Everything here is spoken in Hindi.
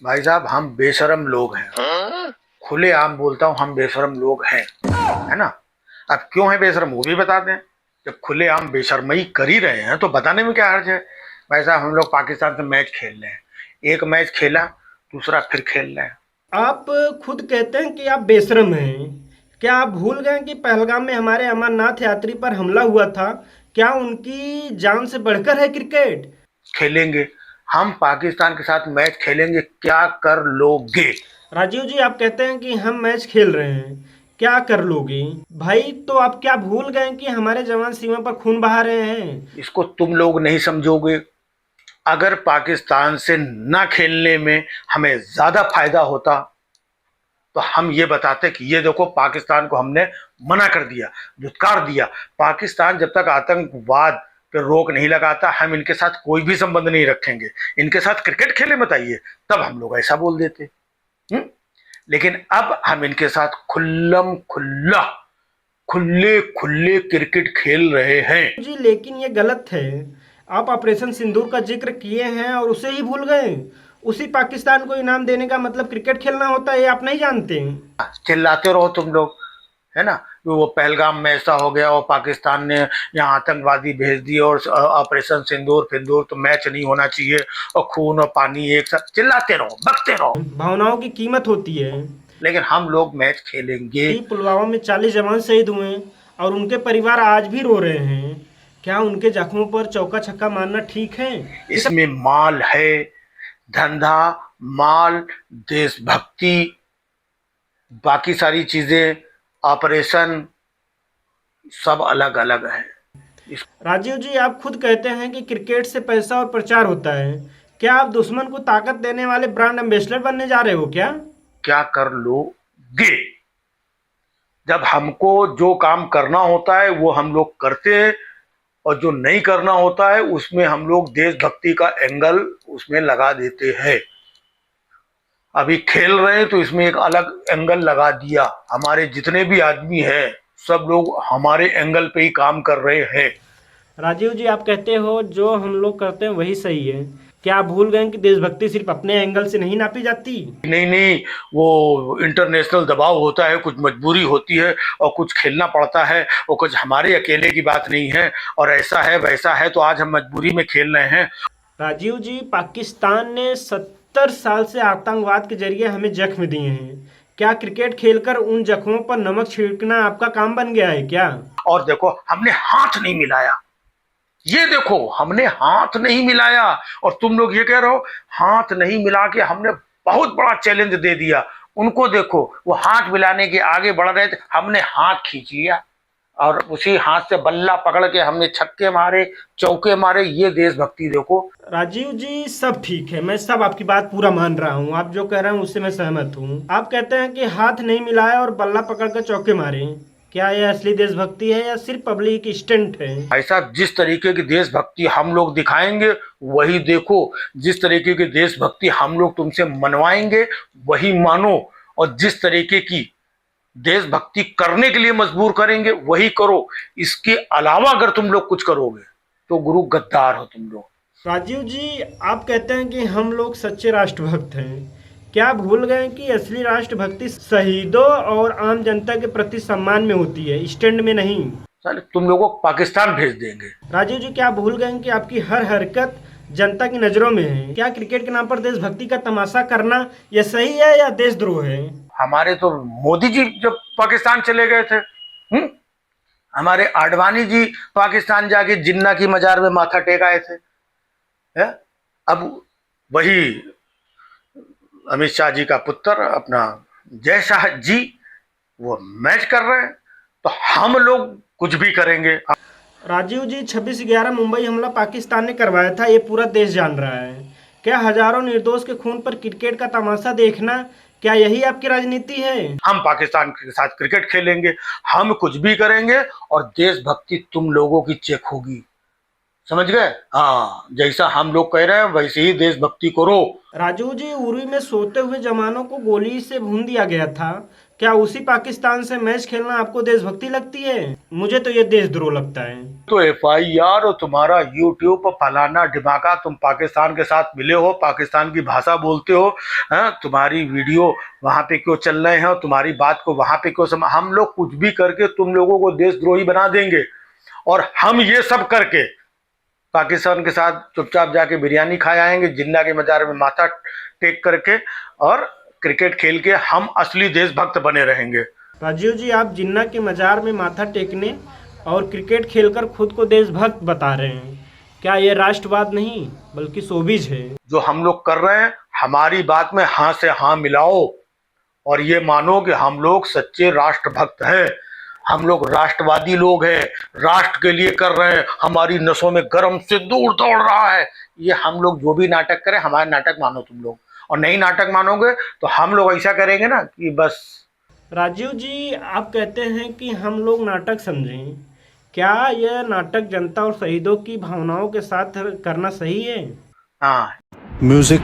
भाई साहब, हम बेशरम लोग हैं। खुले आम बोलता हूँ, हम बेशरम लोग हैं, है ना। अब क्यों है बेशरम वो भी बता दें। जब खुले आम बेशरमई कर ही रहे हैं तो बताने में क्या हर्ज है। भाई साहब, हम लोग पाकिस्तान से मैच खेल रहे हैं। एक मैच खेला, दूसरा फिर खेल रहे हैं। आप खुद कहते हैं कि आप बेशर्म हैं। क्या आप भूल गए कि पहलगाम में हमारे अमरनाथ यात्री पर हमला हुआ था? क्या उनकी जान से बढ़कर है क्रिकेट? खेलेंगे। हम पाकिस्तान के साथ मैच खेलेंगे, क्या कर लोगे। राजीव जी, आप कहते हैं कि हम मैच खेल रहे हैं, क्या कर लोगे? भाई, तो आप क्या भूल गए कि हमारे जवान सीमा पर खून बहा रहे हैं? इसको तुम लोग नहीं समझोगे। अगर पाकिस्तान से ना खेलने में हमें ज्यादा फायदा होता तो हम ये बताते कि ये देखो, पाकिस्तान को हमने मना कर दिया, धुतकार दिया। पाकिस्तान जब तक आतंकवाद पे रोक नहीं लगाता, हम इनके साथ कोई भी संबंध नहीं रखेंगे। इनके साथ क्रिकेट खेले बताइए, तब हम लोग ऐसा बोल देते। हुँ? लेकिन अब हम इनके साथ खुल्लम खुल्ला, खुले खुले क्रिकेट खेल रहे हैं। जी, लेकिन ये गलत है। आप ऑपरेशन सिंदूर का जिक्र किए हैं और उसे ही भूल गए। उसी पाकिस्तान को इनाम देने का मतलब क्रिकेट खेलना होता है, ये आप नहीं जानते? चिल्लाते रहो तुम लोग, है ना। वो पहलगाम में ऐसा हो गया और पाकिस्तान ने यहाँ आतंकवादी भेज दिए और ऑपरेशन सिंदूर फिंदूर, तो मैच नहीं होना चाहिए और खून और पानी एक साथ। चिल्लाते रहो, बकते रहो, भावनाओं की कीमत होती है। लेकिन हम लोग मैच खेलेंगे। कि पुलवामा में 40 जवान शहीद हुए और उनके परिवार आज भी रो रहे हैं। क्या उनके जख्मों पर चौका छक्का मारना ठीक है? ये सब इसमें माल है, धंधा, माल, देशभक्ति, बाकी सारी चीजें, ऑपरेशन, सब अलग अलग है। इस राजीव जी, आप खुद कहते हैं कि क्रिकेट से पैसा और प्रचार होता है। क्या आप दुश्मन को ताकत देने वाले ब्रांड एम्बेसडर बनने जा रहे हो क्या? क्या कर लोगे। जब हमको जो काम करना होता है वो हम लोग करते हैं, और जो नहीं करना होता है उसमें हम लोग देशभक्ति का एंगल उसमें लगा देते हैं। अभी खेल रहे हैं तो इसमें एक अलग एंगल लगा दिया। हमारे जितने भी आदमी हैं, सब लोग हमारे एंगल पे ही काम कर रहे हैं। राजीव जी, आप कहते हो जो हम लोग करते हैं वही सही है। क्या आप भूल गए कि देशभक्ति सिर्फ अपने एंगल से नहीं नापी जाती? नहीं नहीं, वो इंटरनेशनल दबाव होता है, कुछ मजबूरी होती है और कुछ खेलना पड़ता है। वो कुछ हमारे अकेले की बात नहीं है, और ऐसा है वैसा है तो आज हम मजबूरी में खेल रहे हैं। राजीव जी, पाकिस्तान ने 70 साल से आतंकवाद के जरिए हमें जख्म दिए हैं। क्या क्रिकेट खेलकर उन जख्मों पर नमक छिड़कना आपका काम बन गया है क्या? और देखो, हमने हाथ नहीं मिलाया। ये देखो, हमने हाथ नहीं मिलाया, और तुम लोग ये कह रहे हो हाथ नहीं मिला के हमने बहुत बड़ा चैलेंज दे दिया। उनको देखो, वो हाथ मिलाने के आगे बढ़ रहे थे, हमने हाथ खींच लिया और उसी हाथ से बल्ला पकड़ के हमने छक्के मारे, चौके मारे। ये देशभक्ति देखो। राजीव जी, सब ठीक है, मैं सब आपकी बात पूरा मान रहा हूँ। आप जो कह रहे हैं उससे मैं सहमत हूँ। आप कहते हैं कि हाथ नहीं मिलाया और बल्ला पकड़कर चौके मारे। क्या यह असली देशभक्ति है या सिर्फ पब्लिक स्टंट है? ऐसा जिस तरीके की देशभक्ति हम लोग दिखाएंगे वही देखो, जिस तरीके की देशभक्ति हम लोग तुमसे मनवाएंगे वही मानो, और जिस तरीके की देशभक्ति करने के लिए मजबूर करेंगे वही करो। इसके अलावा अगर तुम लोग कुछ करोगे तो गुरु गद्दार हो तुम लोग। राजीव जी, आप कहते हैं कि हम लोग सच्चे राष्ट्रभक्त हैं। क्या भूल गए कि असली राष्ट्रभक्ति शहीदों और आम जनता के प्रति सम्मान में होती है, स्टैंड में नहीं? साले तुम लोगों को पाकिस्तान भेज देंगे। राजीव जी, क्या भूल गए कि आपकी हर हरकत जनता की नज़रों में है? क्या क्रिकेट के नाम पर देशभक्ति का तमाशा करना यह सही है या देशद्रोह है? हमारे तो मोदी जी जब पाकिस्तान चले गए थे, हमारे आडवाणी जी पाकिस्तान जाके जिन्ना की मजार में माथा टेकाए थे, है? अब वही अमित शाह जी का पुत्र अपना जय शाह जी वो मैच कर रहे हैं, तो हम लोग कुछ भी करेंगे। राजीव जी, 26/11 मुंबई हमला पाकिस्तान ने करवाया था, ये पूरा देश जान रहा है। क्या हजारों निर्दोष के खून पर क्रिकेट का तमाशा देखना, क्या यही आपकी राजनीति है? हम पाकिस्तान के साथ क्रिकेट खेलेंगे, हम कुछ भी करेंगे, और देशभक्ति तुम लोगों की चेक होगी। समझ गए? हाँ, जैसा हम लोग कह रहे हैं वैसे ही देशभक्ति करो। राजू जी, उरी में सोते हुए जवानों को गोली से भून दिया गया था। क्या उसी पाकिस्तान से मैच खेलना आपको देशभक्ति लगती है? मुझे तो ये देशद्रोह लगता है। तो FIR और तुम्हारा यूट्यूब पर फलाना ढिमाका, तुम पाकिस्तान के साथ मिले हो, पाकिस्तान की भाषा बोलते हो, तुम्हारी वीडियो वहां पे क्यों चल रहे हैं और तुम्हारी बात को वहां पे क्यों हम लोग कुछ भी करके तुम लोगों को देशद्रोही बना देंगे। और हम ये सब करके पाकिस्तान के साथ चुपचाप जाके बिरयानी खाए आएंगे, जिन्ना के मजार में माथा टेक करके, और क्रिकेट खेल के हम असली देशभक्त बने रहेंगे। राजीव जी, आप जिन्ना के मजार में माथा टेकने और क्रिकेट खेलकर खुद को देशभक्त बता रहे हैं। क्या यह राष्ट्रवाद नहीं बल्कि शोबिज है? जो हम लोग कर रहे हैं, हमारी बात में हाँ से हाँ मिलाओ और ये मानो कि हम लोग सच्चे राष्ट्रभक्त हैं, हम लोग राष्ट्रवादी लोग हैं, राष्ट्र के लिए कर रहे हैं, हमारी नसों में गर्म सिंदूर दौड़ रहा है। ये हम लोग जो भी नाटक करें, हमारे नाटक मानो तुम लोग, और नहीं नाटक मानोगे तो हम लोग ऐसा करेंगे ना कि बस। राजीव जी, आप कहते हैं कि हम लोग नाटक समझें। क्या यह नाटक जनता और शहीदों की भावनाओं के साथ करना सही है? हाँ, म्यूजिक